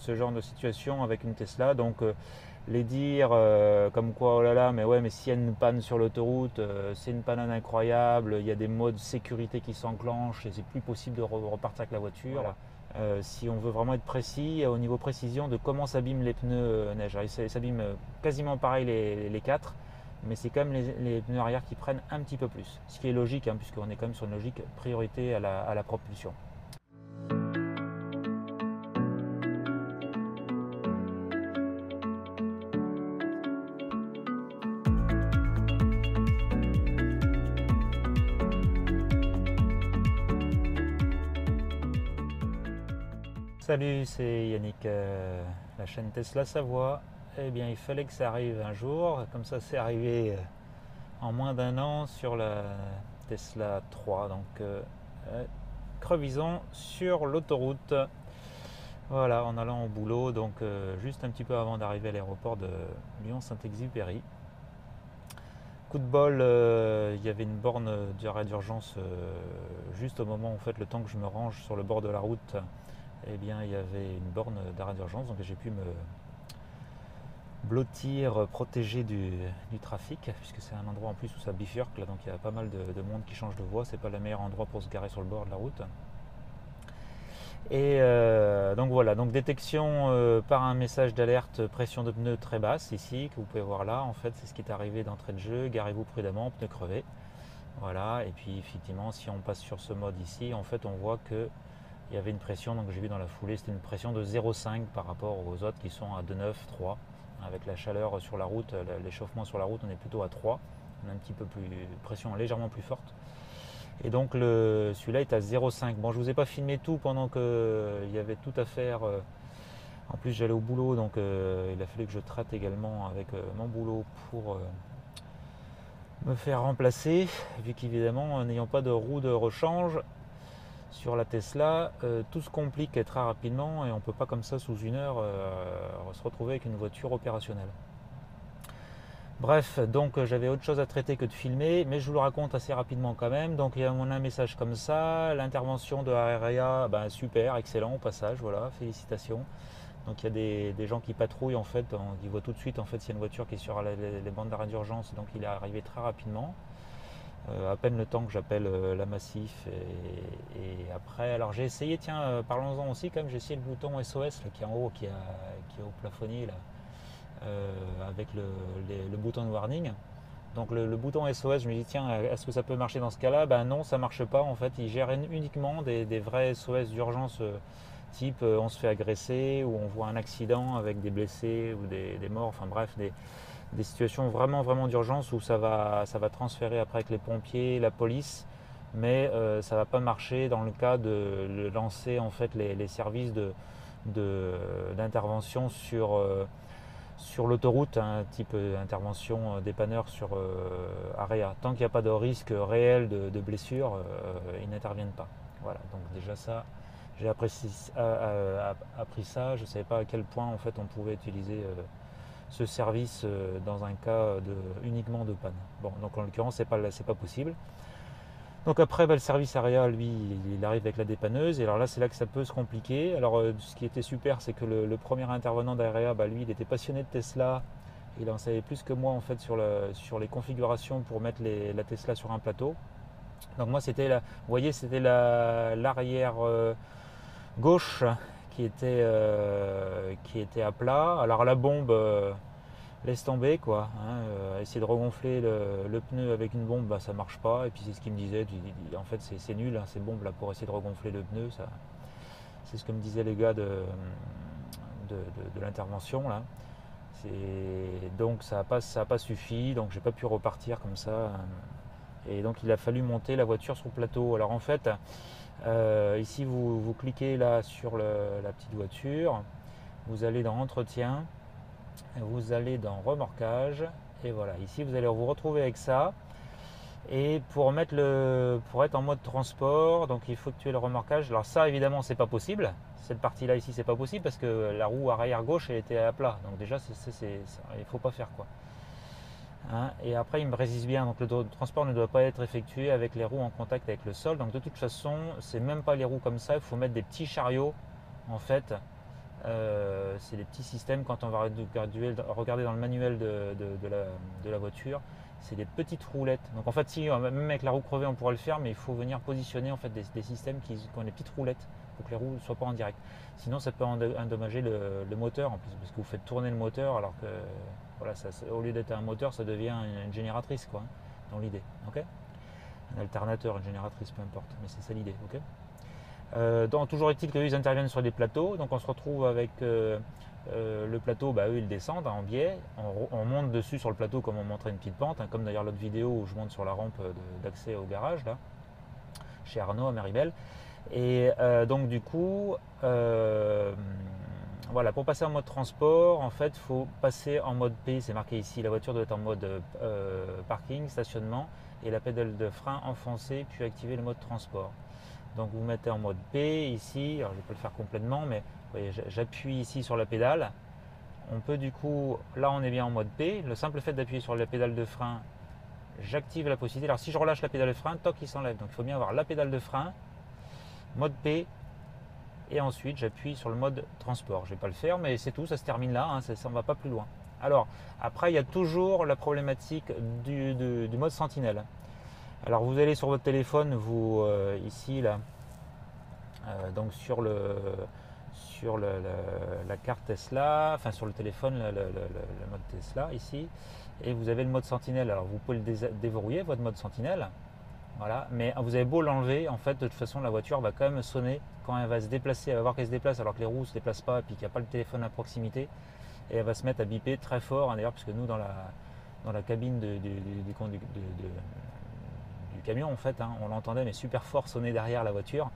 ce genre de situation avec une Tesla. Donc les dire comme quoi oh là là mais ouais mais s'il y a une panne sur l'autoroute, c'est une panne incroyable, il y a des modes sécurité qui s'enclenchent et c'est plus possible de repartir avec la voiture. Voilà. Si on veut vraiment être précis au niveau précision de comment s'abîment les pneus neige. Alors, ils s'abîment quasiment pareil les quatre, mais c'est quand même les pneus arrière qui prennent un petit peu plus. Ce qui est logique hein, puisqu'on est quand même sur une logique priorité à la propulsion. Salut, c'est Yannick, la chaîne Tesla Savoie. Eh bien, il fallait que ça arrive un jour, comme ça c'est arrivé en moins d'un an sur la Tesla 3. Donc, crevisons sur l'autoroute. Voilà, en allant au boulot, donc juste un petit peu avant d'arriver à l'aéroport de Lyon-Saint-Exupéry. Coup de bol, il y avait une borne d'arrêt d'urgence juste au moment, en fait, le temps que je me range sur le bord de la route. Eh bien, il y avait une borne d'arrêt d'urgence, donc j'ai pu me blottir, protégé du trafic, puisque c'est un endroit en plus où ça bifurque, là, donc il y a pas mal de monde qui change de voie, c'est pas le meilleur endroit pour se garer sur le bord de la route. Et donc voilà, donc détection par un message d'alerte pression de pneu très basse ici, que vous pouvez voir là, en fait c'est ce qui est arrivé d'entrée de jeu, garez-vous prudemment, pneu crevé. Voilà, et puis effectivement si on passe sur ce mode ici, en fait on voit que il y avait une pression, donc j'ai vu dans la foulée, c'était une pression de 0,5 par rapport aux autres qui sont à 2,9, 3. Avec la chaleur sur la route, l'échauffement sur la route, on est plutôt à 3. On a un petit peu plus, pression légèrement plus forte. Et donc celui-là est à 0,5. Bon, je vous ai pas filmé tout pendant qu'il y avait tout à faire. En plus, j'allais au boulot, donc il a fallu que je traite également avec mon boulot pour me faire remplacer, vu qu'évidemment, n'ayant pas de roue de rechange, sur la Tesla, tout se complique très rapidement et on ne peut pas comme ça sous une heure se retrouver avec une voiture opérationnelle. Bref, donc j'avais autre chose à traiter que de filmer, mais je vous le raconte assez rapidement quand même. Donc il y a un message comme ça, l'intervention de Area, ben, super, excellent au passage, voilà, félicitations. Donc il y a des gens qui patrouillent en fait, qui voient tout de suite en fait s'il y a une voiture qui est sur les bandes d'arrêt d'urgence, donc il est arrivé très rapidement. À peine le temps que j'appelle la Massif et après, alors j'ai essayé, tiens, parlons-en aussi quand même, j'ai essayé le bouton SOS là, qui est en haut, qui est au plafonnier là, avec le bouton de warning. Donc le bouton SOS, je me dis tiens, est-ce que ça peut marcher dans ce cas-là? Ben non, ça marche pas en fait, il gère uniquement des vrais SOS d'urgence type on se fait agresser ou on voit un accident avec des blessés ou des morts, enfin bref, des situations vraiment vraiment d'urgence où ça va transférer après avec les pompiers, la police, mais ça va pas marcher dans le cas de lancer en fait les services d'intervention sur l'autoroute, hein, type intervention dépanneur sur Area. Tant qu'il n'y a pas de risque réel de blessure, ils n'interviennent pas. Voilà, donc déjà ça, j'ai appris ça, je ne savais pas à quel point en fait on pouvait utiliser ce service dans un cas uniquement de panne. Bon, donc en l'occurrence, c'est pas possible. Donc après, le service Area, lui, il arrive avec la dépanneuse. Et alors là, c'est là que ça peut se compliquer. Alors ce qui était super, c'est que le premier intervenant d'Area, lui, il était passionné de Tesla. Il en savait plus que moi en fait sur les configurations pour mettre la Tesla sur un plateau. Donc moi, vous voyez, c'était l'arrière gauche qui était à plat. Alors la bombe, laisse tomber quoi. Hein, essayer de regonfler le pneu avec une bombe, ça marche pas. Et puis c'est ce qu'il me disait. En fait, c'est nul hein, ces bombes là pour essayer de regonfler le pneu. C'est ce que me disaient les gars de l'intervention là. Donc ça a pas suffi. Donc j'ai pas pu repartir comme ça. Et donc il a fallu monter la voiture sur le plateau. Alors en fait, ici vous cliquez là sur la petite voiture. Vous allez dans entretien. Vous allez dans remorquage et voilà, ici vous allez vous retrouver avec ça. Et pour être en mode transport, donc il faut que tu aies le remorquage. Alors ça évidemment c'est pas possible, cette partie là ici c'est pas possible parce que la roue arrière gauche elle était à plat, donc déjà il faut pas faire quoi. Hein, et après il me précise bien, donc le transport ne doit pas être effectué avec les roues en contact avec le sol, donc de toute façon c'est même pas les roues comme ça, il faut mettre des petits chariots en fait c'est des petits systèmes quand on va regarder dans le manuel de la voiture, c'est des petites roulettes. Donc en fait, si même avec la roue crevée, on pourrait le faire, mais il faut venir positionner en fait des systèmes qui ont des petites roulettes pour que les roues ne soient pas en direct. Sinon, ça peut endommager le moteur en plus, parce que vous faites tourner le moteur alors que voilà, au lieu d'être un moteur, ça devient une génératrice quoi, dans l'idée. Ok, un alternateur, une génératrice, peu importe, mais c'est ça l'idée. Ok. Donc, toujours est-il qu'eux ils interviennent sur des plateaux, donc on se retrouve avec le plateau, eux ils descendent en biais, on monte dessus sur le plateau comme on montrait une petite pente, hein, comme d'ailleurs l'autre vidéo où je monte sur la rampe d'accès au garage là, chez Arnaud à Maribel. Et donc du coup, voilà, pour passer en mode transport, en fait, il faut passer en mode P, c'est marqué ici, la voiture doit être en mode parking, stationnement, et la pédale de frein enfoncée, puis activer le mode transport. Donc vous mettez en mode P ici, alors je peux le faire complètement, mais vous voyez, j'appuie ici sur la pédale. On peut du coup, là on est bien en mode P, le simple fait d'appuyer sur la pédale de frein, j'active la possibilité. Alors si je relâche la pédale de frein, toc, il s'enlève. Donc il faut bien avoir la pédale de frein, mode P, et ensuite j'appuie sur le mode transport. Je ne vais pas le faire, mais c'est tout, ça se termine là, hein, on ne va pas plus loin. Alors après, il y a toujours la problématique du mode sentinelle. Alors vous allez sur votre téléphone, vous ici là, donc sur la carte Tesla, enfin sur le téléphone, le mode Tesla ici, et vous avez le mode sentinelle. Alors vous pouvez le déverrouiller votre mode sentinelle, voilà, mais vous avez beau l'enlever, en fait de toute façon la voiture va quand même sonner quand elle va se déplacer, elle va voir qu'elle se déplace alors que les roues ne se déplacent pas et puis qu'il n'y a pas le téléphone à proximité, et elle va se mettre à biper très fort, hein, d'ailleurs, parce que nous dans la cabine du camion en fait, hein, on l'entendait mais super fort sonner derrière la voiture,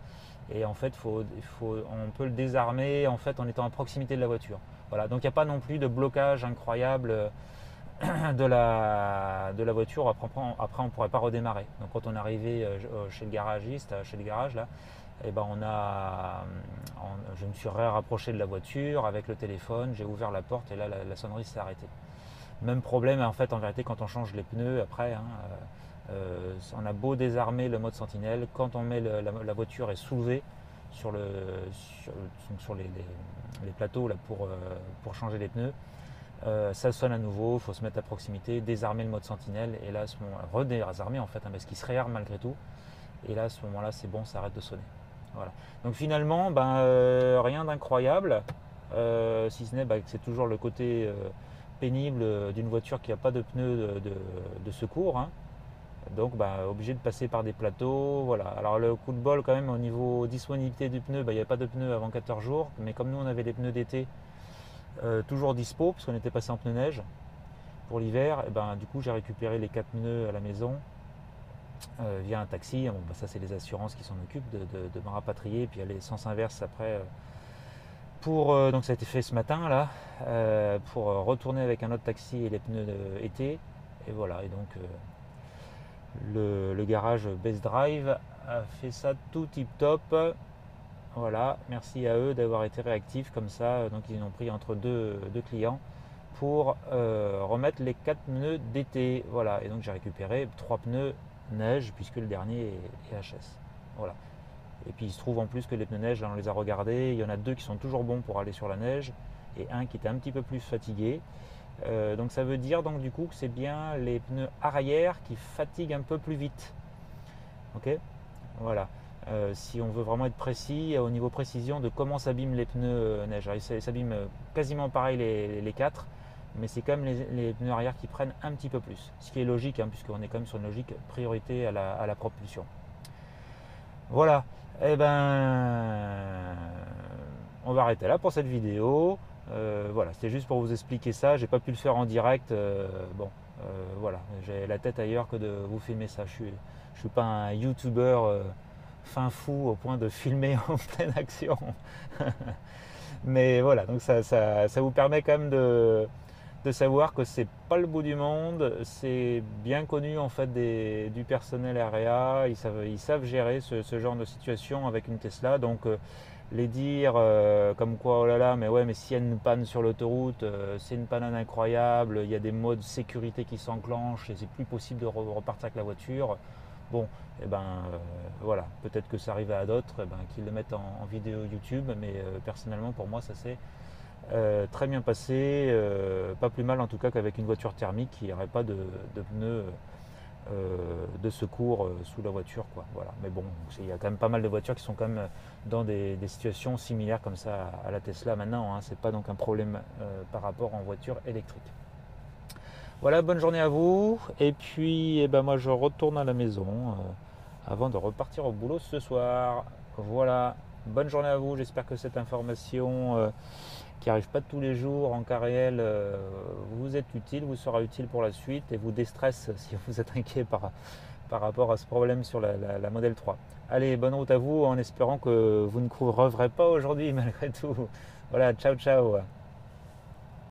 et en fait on peut le désarmer en fait en étant à proximité de la voiture. Voilà, donc il n'y a pas non plus de blocage incroyable de la voiture. Après on ne pourrait pas redémarrer. Donc quand on est arrivé chez le garagiste, chez le garage là, et ben je me suis rapproché de la voiture avec le téléphone, j'ai ouvert la porte et là la sonnerie s'est arrêtée. Même problème en fait en vérité quand on change les pneus après, hein, on a beau désarmer le mode sentinelle, quand on met la voiture est soulevée sur les plateaux là, pour changer les pneus, ça sonne à nouveau, il faut se mettre à proximité, désarmer le mode sentinelle, et là à ce moment-là, redésarmer en fait, hein, parce qu'il se réarme malgré tout, et là à ce moment-là c'est bon, ça arrête de sonner. Voilà. Donc finalement, rien d'incroyable, si ce n'est que c'est toujours le côté pénible d'une voiture qui n'a pas de pneus de secours, hein. Donc obligé de passer par des plateaux. Voilà. Alors le coup de bol quand même au niveau disponibilité du pneu, il n'y avait pas de pneus avant 14 jours, mais comme nous on avait des pneus d'été toujours dispo, parce qu'on était passé en pneus neige pour l'hiver, et du coup j'ai récupéré les 4 pneus à la maison via un taxi. Bon, ça c'est les assurances qui s'en occupent de me rapatrier, puis il y a les sens inverses après donc ça a été fait ce matin là, pour retourner avec un autre taxi et les pneus été, et voilà. Et donc le garage Best Drive a fait ça tout tip top. Voilà, merci à eux d'avoir été réactifs comme ça. Donc ils ont pris entre deux clients pour remettre les 4 pneus d'été. Voilà, et donc j'ai récupéré 3 pneus neige puisque le dernier est HS. Voilà. Et puis il se trouve en plus que les pneus neige, là on les a regardés, il y en a 2 qui sont toujours bons pour aller sur la neige et un qui était un petit peu plus fatigué. Donc ça veut dire donc du coup que c'est bien les pneus arrière qui fatiguent un peu plus vite. Ok, voilà. Si on veut vraiment être précis au niveau précision de comment s'abîment les pneus neige. Alors, ils s'abîment quasiment pareil les 4, mais c'est quand même les pneus arrière qui prennent un petit peu plus. Ce qui est logique, hein, puisqu'on est quand même sur une logique priorité à la propulsion. Voilà. Eh on va arrêter là pour cette vidéo. Voilà, c'était juste pour vous expliquer ça. J'ai pas pu le faire en direct. Voilà, j'ai la tête ailleurs que de vous filmer ça. Je suis pas un YouTuber fin fou au point de filmer en pleine action. Mais voilà, donc ça vous permet quand même de savoir que c'est pas le bout du monde. C'est bien connu en fait du personnel REA. Ils savent gérer ce genre de situation avec une Tesla. Donc les dire comme quoi oh là là, mais ouais, mais s'il y a une panne sur l'autoroute, c'est une panne incroyable, il y a des modes sécurité qui s'enclenchent et c'est plus possible de repartir avec la voiture. Bon, et ben voilà, peut-être que ça arrive à d'autres, eh ben, qu'ils le mettent en vidéo YouTube, mais personnellement pour moi ça s'est très bien passé, pas plus mal en tout cas qu'avec une voiture thermique qui n'aurait pas de pneus de secours sous la voiture, quoi. Voilà. Mais bon, il y a quand même pas mal de voitures qui sont quand même dans des situations similaires comme ça à la Tesla maintenant, hein. C'est pas donc un problème par rapport en voiture électrique. Voilà, bonne journée à vous. Et puis, eh ben, moi, je retourne à la maison avant de repartir au boulot ce soir. Voilà, bonne journée à vous. J'espère que cette information qui n'arrive pas tous les jours en cas réel vous est utile, vous sera utile pour la suite et vous déstresse si vous êtes inquiet par rapport à ce problème sur la Model 3. Allez, bonne route à vous en espérant que vous ne creverez pas aujourd'hui malgré tout. Voilà, ciao ciao.